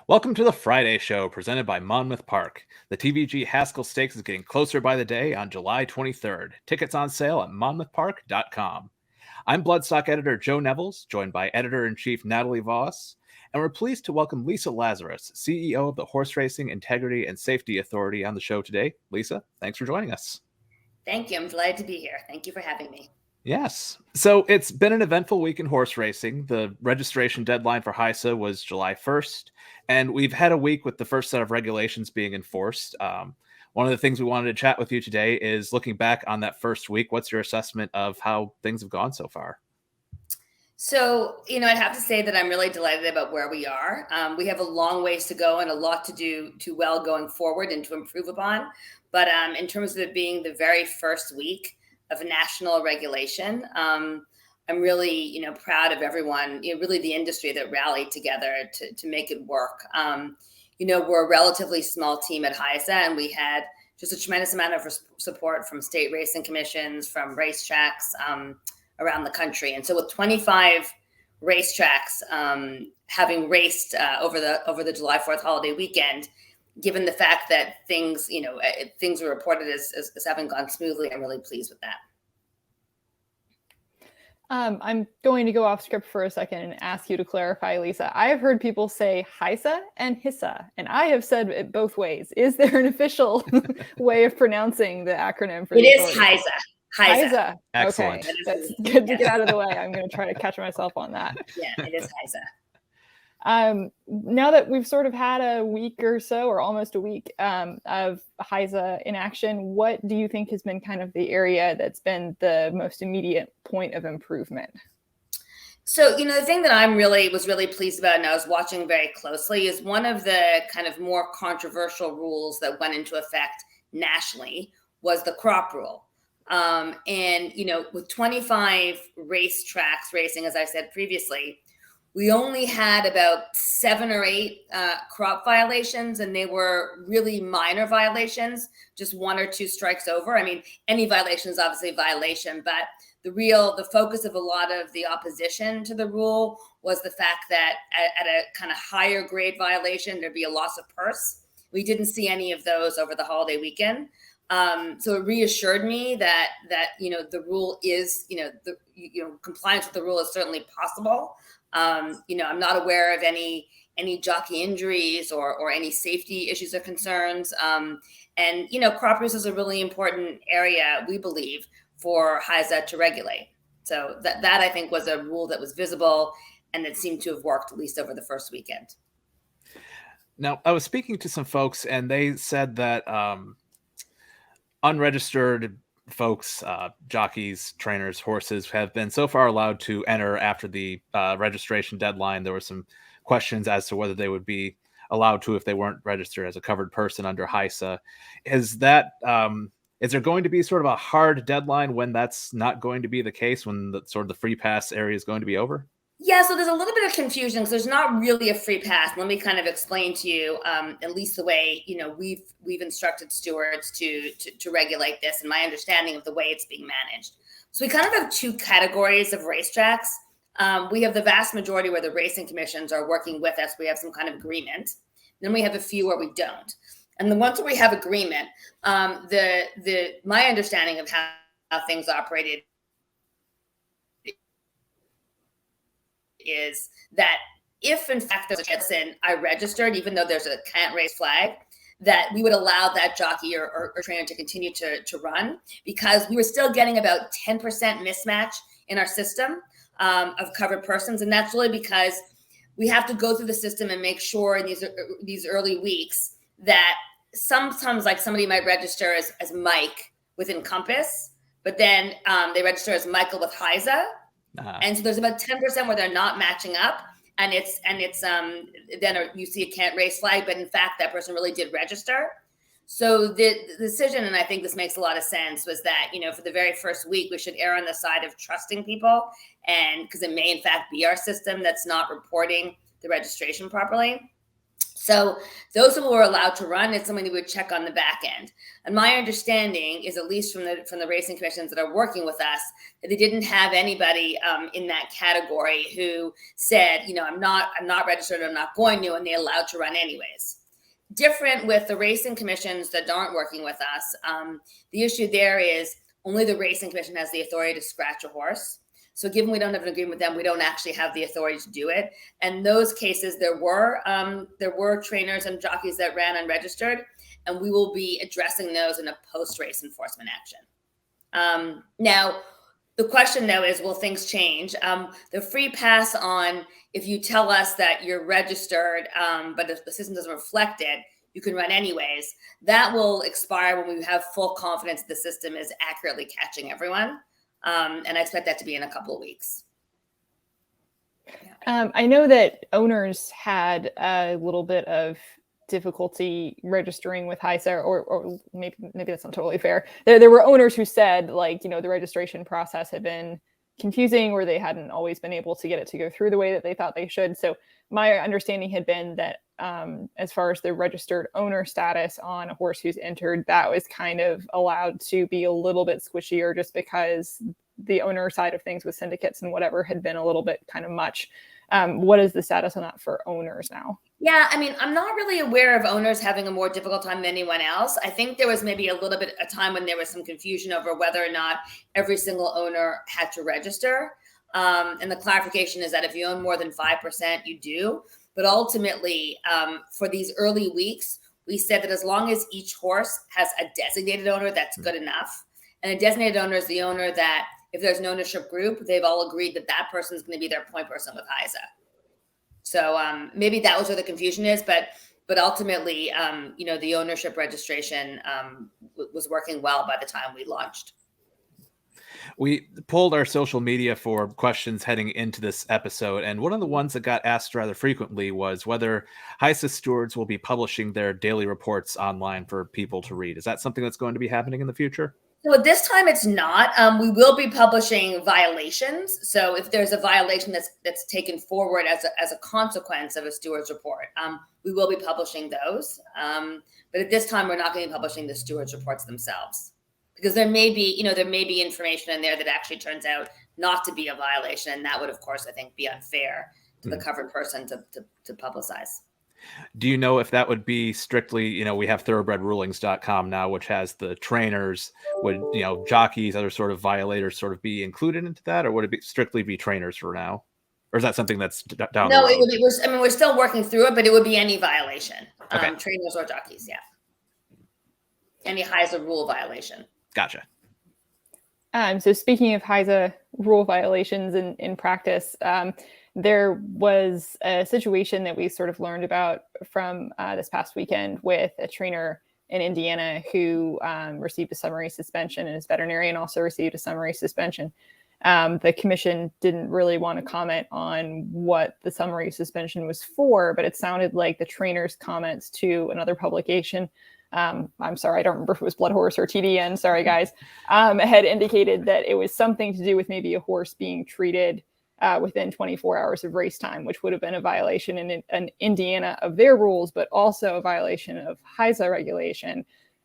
Welcome to the Friday Show, presented by Monmouth Park. The TVG Haskell Stakes is getting closer by the day on July 23rd. Tickets on sale at monmouthpark.com. I'm Bloodstock editor Joe Nevills, joined by editor-in-chief Natalie Voss, and we're pleased to welcome Lisa Lazarus, CEO of the Horseracing Integrity and Safety Authority, on the show today. Lisa, thanks for joining us. Thank you. I'm delighted to be here. Thank you for having me. Yes. So it's been an eventful week in horse racing. The registration deadline for HISA was July 1st, and we've had a week with the first set of regulations being enforced. One of the things we wanted to chat with you today is looking back on that first week. What's your assessment of how things have gone so far? So, I'd have to say that I'm really delighted about where we are. We have a long ways to go and a lot to do well going forward and to improve upon. But in terms of it being the very first week of national regulation, I'm really, proud of everyone, really the industry that rallied together to make it work. We're a relatively small team at HISA, and we had just a tremendous amount of support from state racing commissions, from racetracks around the country. And so with 25 racetracks having raced over the July 4th holiday weekend, given the fact that things were reported as having gone smoothly, I'm really pleased with that. I'm going to go off script for a second and ask you to clarify, Lisa. I have heard people say HISA and HISA, and I have said it both ways. Is there an official way of pronouncing the acronym for it? It is HISA. HISA. Excellent. Okay, that's good to get out of the way. I'm going to try to catch myself on that. Yeah, it is HISA. Now that we've sort of had a week or so, or almost a week of HISA in action, what do you think has been kind of the area that's been the most immediate point of improvement? So, the thing that I was really pleased about, and I was watching very closely, is one of the kind of more controversial rules that went into effect nationally was the crop rule. And, with 25 racetracks racing, as I said previously, we only had about 7 or 8 crop violations, and they were really minor violations, just 1 or 2 strikes over. I mean, any violation is obviously a violation, but the focus of a lot of the opposition to the rule was the fact that at a kind of higher grade violation, there'd be a loss of purse. We didn't see any of those over the holiday weekend. So it reassured me that the rule is, compliance with the rule is certainly possible. I'm not aware of any jockey injuries or any safety issues or concerns. And crop use is a really important area, we believe, for HISA to regulate. So that I think was a rule that was visible and that seemed to have worked, at least over the first weekend. Now, I was speaking to some folks, and they said that unregistered folks, jockeys, trainers, horses, have been so far allowed to enter after the registration deadline. There were some questions as to whether they would be allowed to if they weren't registered as a covered person under HISA. Is there going to be sort of a hard deadline when that's not going to be the case, when the sort of the free pass area is going to be over? Yeah, so there's a little bit of confusion because there's not really a free pass. Let me kind of explain to you, at least the way we've instructed stewards to regulate this, and my understanding of the way it's being managed. So we kind of have 2 categories of racetracks. We have the vast majority where the racing commissions are working with us. We have some kind of agreement. Then we have a few where we don't. And the ones where we have agreement, my understanding of how things operated is that if in fact there's a person I registered, even though there's a can't race flag, that we would allow that jockey or trainer to continue to run, because we were still getting about 10% mismatch in our system of covered persons. And that's really because we have to go through the system and make sure in these early weeks that sometimes, like, somebody might register as Mike with Encompass, but then they register as Michael with HISA. Uh-huh. And so there's about 10% where they're not matching up, and it's then you see a can't race flag, but in fact that person really did register. So the decision, and I think this makes a lot of sense, was that for the very first week we should err on the side of trusting people, and because it may in fact be our system that's not reporting the registration properly. So those who were allowed to run, it's something we would check on the back end. And my understanding is, at least from the racing commissions that are working with us, that they didn't have anybody in that category who said, I'm not registered, I'm not going to, and they're allowed to run anyways. Different with the racing commissions that aren't working with us. The issue there is only the racing commission has the authority to scratch a horse. So given we don't have an agreement with them, we don't actually have the authority to do it. And those cases, there were trainers and jockeys that ran unregistered, and we will be addressing those in a post-race enforcement action. Now, the question though is, will things change? The free pass on, if you tell us that you're registered, but the system doesn't reflect it, you can run anyways. That will expire when we have full confidence the system is accurately catching everyone. And I expect that to be in a couple of weeks. I know that owners had a little bit of difficulty registering with HISA, or maybe that's not totally fair. There were owners who said, the registration process had been confusing, or they hadn't always been able to get it to go through the way that they thought they should. So my understanding had been that as far as the registered owner status on a horse who's entered, that was kind of allowed to be a little bit squishier, just because the owner side of things with syndicates and whatever had been a little bit kind of much. What is the status on that for owners now? Yeah, I'm not really aware of owners having a more difficult time than anyone else. I think there was maybe a little bit a time when there was some confusion over whether or not every single owner had to register. And the clarification is that if you own more than 5%, you do. But ultimately, for these early weeks, we said that as long as each horse has a designated owner, that's good enough. And a designated owner is the owner that, if there's an ownership group, they've all agreed that that person is going to be their point person with HISA. So maybe that was where the confusion is, but ultimately, the ownership registration was working well by the time we launched. We pulled our social media for questions heading into this episode, and one of the ones that got asked rather frequently was whether HISA stewards will be publishing their daily reports online for people to read. Is that something that's going to be happening in the future? So at this time, it's not. We will be publishing violations. So if there's a violation that's taken forward as a consequence of a steward's report, we will be publishing those. But at this time, we're not going to be publishing the steward's reports themselves, because there may be information in there that actually turns out not to be a violation, and that would, of course, I think, be unfair to the covered person to publicize. Do you know if that would be strictly, we have thoroughbredrulings.com now, which has the trainers, would, jockeys, other sort of violators sort of be included into that, or would it strictly be trainers for now? Or is that something that's down the road? No, it would be, we're still working through it, but it would be any violation, okay. Trainers or jockeys, yeah. Any HISA rule violation. Gotcha. So speaking of HISA rule violations in practice, there was a situation that we sort of learned about from this past weekend with a trainer in Indiana who received a summary suspension, and his veterinarian also received a summary suspension. The commission didn't really want to comment on what the summary suspension was for, but it sounded like the trainer's comments to another publication, I'm sorry, I don't remember if it was Blood Horse or TDN, sorry guys, had indicated that it was something to do with maybe a horse being treated within 24 hours of race time, which would have been a violation in Indiana of their rules, but also a violation of HISA regulation.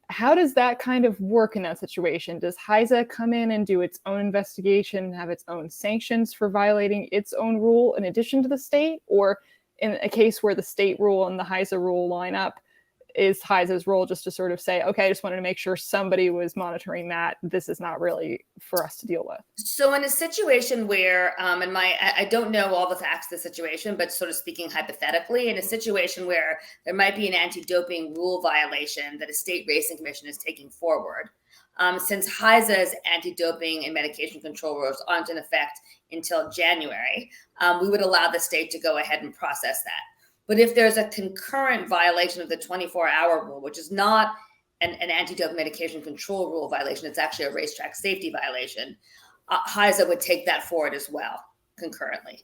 How does that kind of work in that situation? Does HISA come in and do its own investigation and have its own sanctions for violating its own rule in addition to the state? Or in a case where the state rule and the HISA rule line up, is HISA's role just to sort of say, okay, I just wanted to make sure somebody was monitoring that. This is not really for us to deal with. So in a situation where, I don't know all the facts of the situation, but sort of speaking hypothetically, in a situation where there might be an anti-doping rule violation that a state racing commission is taking forward, since HISA's anti-doping and medication control rules aren't in effect until January, we would allow the state to go ahead and process that. But if there's a concurrent violation of the 24-hour rule, which is not an anti-doping medication control rule violation, it's actually a racetrack safety violation, HISA would take that forward as well, concurrently.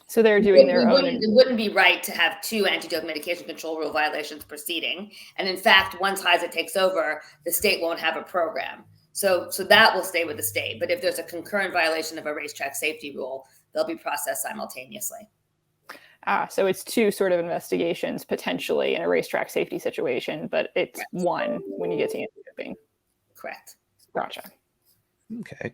So they're doing their own. It wouldn't be right to have two anti-doping medication control rule violations proceeding. And in fact, once HISA takes over, the state won't have a program. So that will stay with the state. But if there's a concurrent violation of a racetrack safety rule, they'll be processed simultaneously. So it's two sort of investigations potentially in a racetrack safety situation, but it's one when you get to anti-doping. Correct. Gotcha. Okay.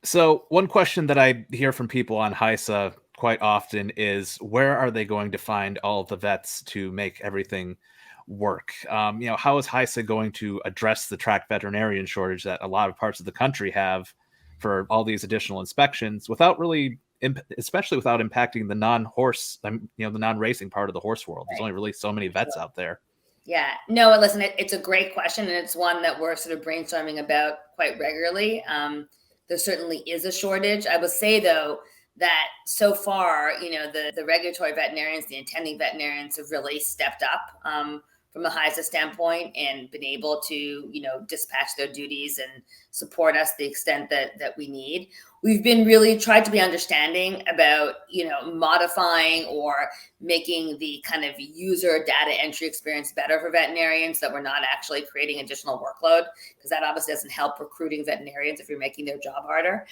So one question that I hear from people on HISA quite often is, where are they going to find all of the vets to make everything work? How is HISA going to address the track veterinarian shortage that a lot of parts of the country have for all these additional inspections without really, especially without impacting the non-horse, the non-racing part of the horse world? There's only really so many vets out there. Yeah, no, listen, it's a great question, and it's one that we're sort of brainstorming about quite regularly. There certainly is a shortage. I will say, though, that so far, the regulatory veterinarians, the attending veterinarians have really stepped up from a HISA standpoint and been able to, dispatch their duties and support us the extent that we need. We've been really tried to be understanding about, modifying or making the kind of user data entry experience better for veterinarians, that we're not actually creating additional workload, because that obviously doesn't help recruiting veterinarians if you're making their job harder.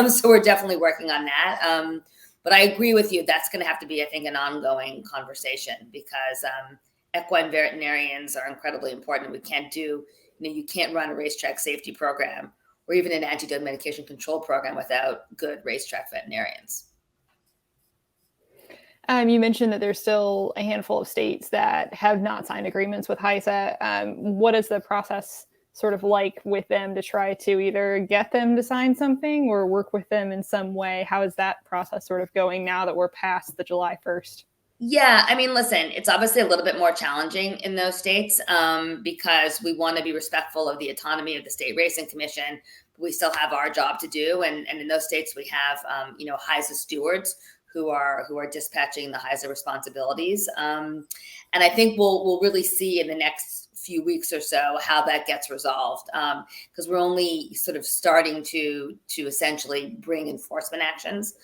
So we're definitely working on that. But I agree with you. That's going to have to be, I think, an ongoing conversation, because equine veterinarians are incredibly important. We can't do, you can't run a racetrack safety program or even an anti-doping medication control program without good racetrack veterinarians. You mentioned that there's still a handful of states that have not signed agreements with HISA. What is the process sort of like with them to try to either get them to sign something or work with them in some way? How is that process sort of going now that we're past the July 1st? Yeah, I mean, listen, it's obviously a little bit more challenging in those states because we want to be respectful of the autonomy of the state racing commission. We still have our job to do, and in those states we have HISA stewards who are dispatching the HISA responsibilities, and I think we'll really see in the next few weeks or so how that gets resolved, because we're only sort of starting to essentially bring enforcement actions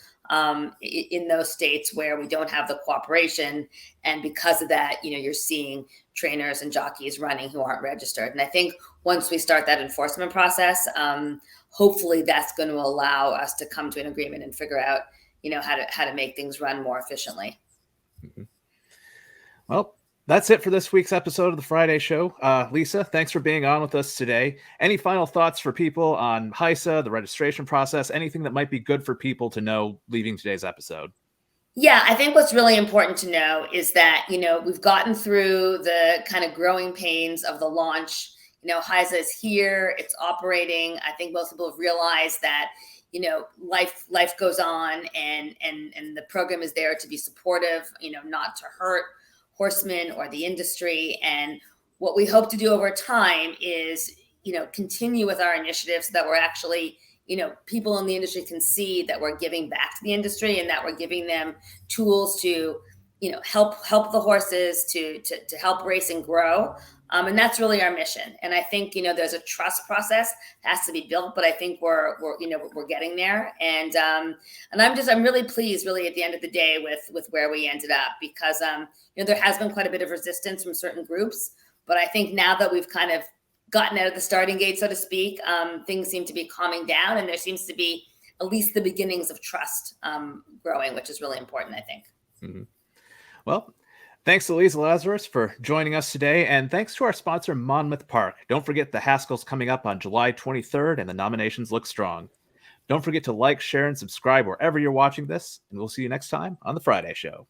in those states where we don't have the cooperation. And because of that, you're seeing trainers and jockeys running who aren't registered. And I think once we start that enforcement process, hopefully that's going to allow us to come to an agreement and figure out, how to make things run more efficiently. Mm-hmm. Well, that's it for this week's episode of the Friday Show. Lisa, thanks for being on with us today. Any final thoughts for people on HISA, the registration process, anything that might be good for people to know leaving today's episode? Yeah, I think what's really important to know is that, we've gotten through the kind of growing pains of the launch. HISA is here, it's operating. I think most people have realized that, life goes on, and the program is there to be supportive, not to hurt horsemen or the industry. And what we hope to do over time is, continue with our initiatives so that we're actually, people in the industry can see that we're giving back to the industry and that we're giving them tools to, help the horses to help racing grow. And that's really our mission. And I think, there's a trust process that has to be built, but I think we're getting there. And I'm really pleased really at the end of the day with where we ended up, because, there has been quite a bit of resistance from certain groups, but I think now that we've kind of gotten out of the starting gate, so to speak, things seem to be calming down, and there seems to be at least the beginnings of trust growing, which is really important, I think. Mm-hmm. Well, thanks to Lisa Lazarus for joining us today, and thanks to our sponsor, Monmouth Park. Don't forget the Haskell's coming up on July 23rd, and the nominations look strong. Don't forget to like, share, and subscribe wherever you're watching this, and we'll see you next time on The Friday Show.